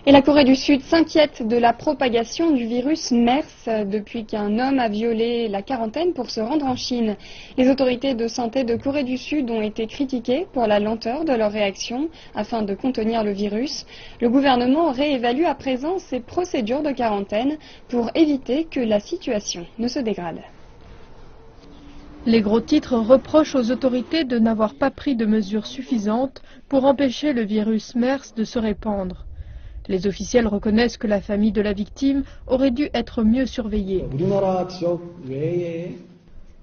Et la Corée du Sud s'inquiète de la propagation du virus MERS depuis qu'un homme a violé la quarantaine pour se rendre en Chine. Les autorités de santé de Corée du Sud ont été critiquées pour la lenteur de leur réaction afin de contenir le virus. Le gouvernement réévalue à présent ses procédures de quarantaine pour éviter que la situation ne se dégrade. Les gros titres reprochent aux autorités de n'avoir pas pris de mesures suffisantes pour empêcher le virus MERS de se répandre. Les officiels reconnaissent que la famille de la victime aurait dû être mieux surveillée.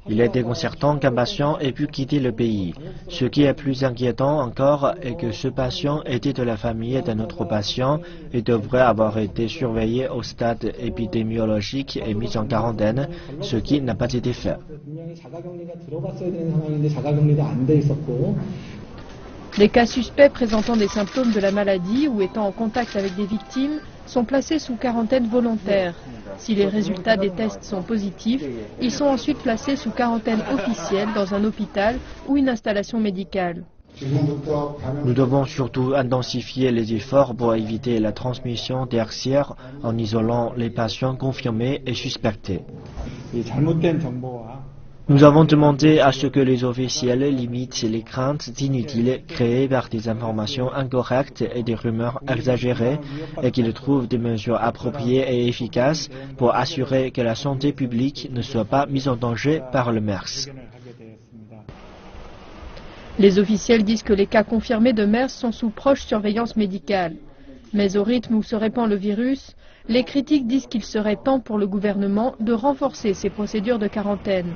Il est déconcertant qu'un patient ait pu quitter le pays. Ce qui est plus inquiétant encore est que ce patient était de la famille d'un autre patient et devrait avoir été surveillé au stade épidémiologique et mis en quarantaine, ce qui n'a pas été fait. Les cas suspects présentant des symptômes de la maladie ou étant en contact avec des victimes sont placés sous quarantaine volontaire. Si les résultats des tests sont positifs, ils sont ensuite placés sous quarantaine officielle dans un hôpital ou une installation médicale. Nous devons surtout intensifier les efforts pour éviter la transmission tertiaire en isolant les patients confirmés et suspectés. Nous avons demandé à ce que les officiels limitent les craintes inutiles créées par des informations incorrectes et des rumeurs exagérées et qu'ils trouvent des mesures appropriées et efficaces pour assurer que la santé publique ne soit pas mise en danger par le MERS. Les officiels disent que les cas confirmés de MERS sont sous proche surveillance médicale. Mais au rythme où se répand le virus, les critiques disent qu'il serait temps pour le gouvernement de renforcer ses procédures de quarantaine.